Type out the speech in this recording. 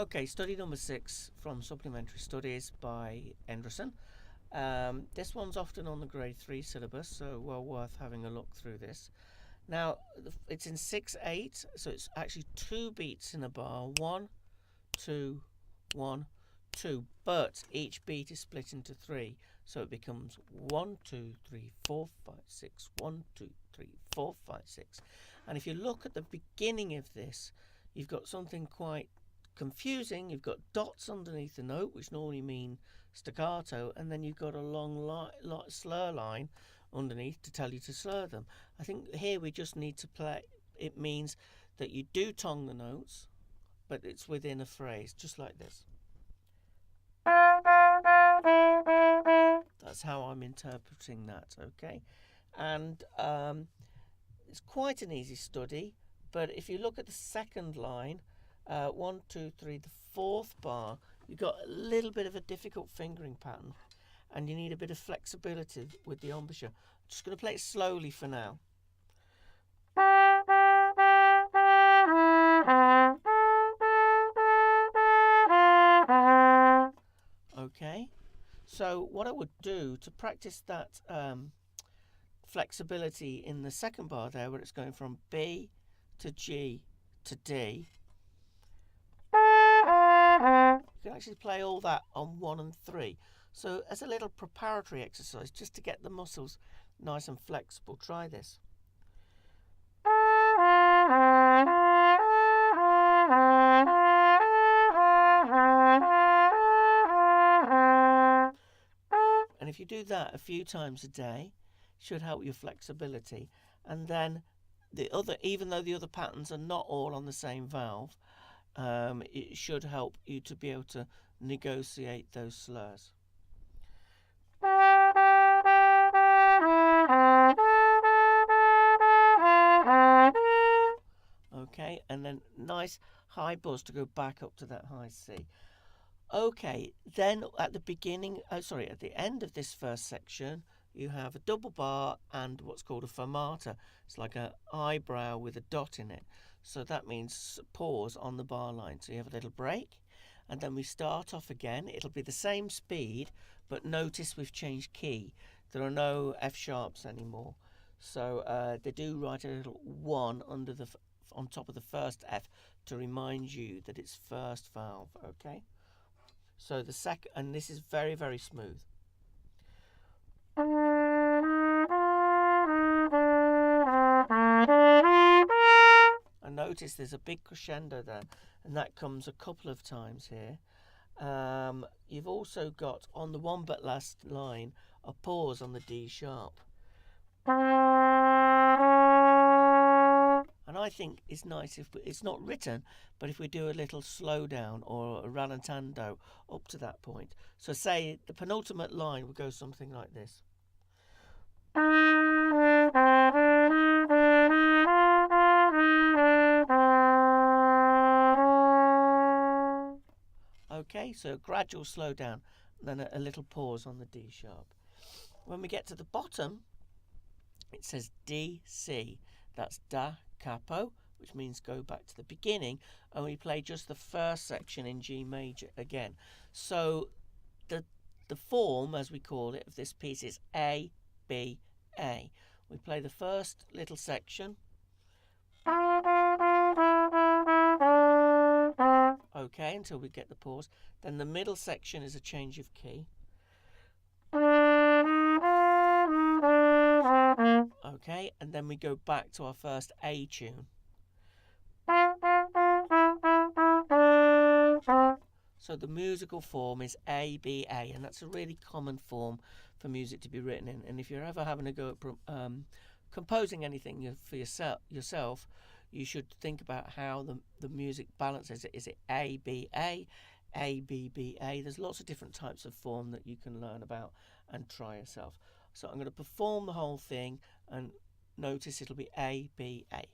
Okay, study number 6 from Supplementary Studies by Endressen. This one's often on the grade 3 syllabus, so well worth having a look through this. Now, it's in 6/8, so it's actually 2 beats in a bar. 1, 2, 1, 2. But each beat is split into 3, so it becomes 1, 2, 3, 4, 5, 6. 1, 2, 3, 4, 5, 6. And if you look at the beginning of this, you've got something quite confusing. You've got dots underneath the note, which normally mean staccato, and then you've got a long slur line underneath to tell you to slur them. I think here we just need to play. It means that you do tongue the notes, but it's within a phrase, just like this. That's how I'm interpreting that, okay? And it's quite an easy study, but if you look at the second line, 1, 2, 3, the 4th bar, you've got a little bit of a difficult fingering pattern, and you need a bit of flexibility with the embouchure. I'm just going to play it slowly for now. Okay, so what I would do to practice that flexibility in the second bar there, where it's going from B to G to D, you can actually play all that on 1 and 3. So as a little preparatory exercise, just to get the muscles nice and flexible, try this. And if you do that a few times a day, it should help your flexibility. And then even though the other patterns are not all on the same valve, it should help you to be able to negotiate those slurs. Okay, and then nice high buzz to go back up to that high C. Okay, then at the end of this first section, you have a double bar and what's called a fermata. It's like an eyebrow with a dot in it. So that means pause on the bar line. So you have a little break, and then we start off again. It'll be the same speed, but notice we've changed key. There are no F sharps anymore. So they do write a little 1 on top of the first F to remind you that it's first valve, okay? So the second, and this is very, very smooth. And notice there's a big crescendo there, and that comes a couple of times here. You've also got on the 1 but last line a pause on the D sharp. And I think it's nice if it's not written, but if we do a little slowdown or a rallentando up to that point. So say the penultimate line would go something like this. Okay, so gradual slowdown, then a little pause on the D sharp. When we get to the bottom, it says D, C. That's da capo, which means go back to the beginning, and we play just the first section in G major again. So the form, as we call it, of this piece is A, B, A. We play the first little section. Okay, until we get the pause. Then the middle section is a change of key. Okay, and then we go back to our first A tune. So the musical form is A, B, A, and that's a really common form for music to be written in. And if you're ever having a go at composing anything for yourself, you should think about how the music balances it. Is it A, B, A, B, B, A? There's lots of different types of form that you can learn about and try yourself. So I'm going to perform the whole thing, and notice it'll be A, B, A.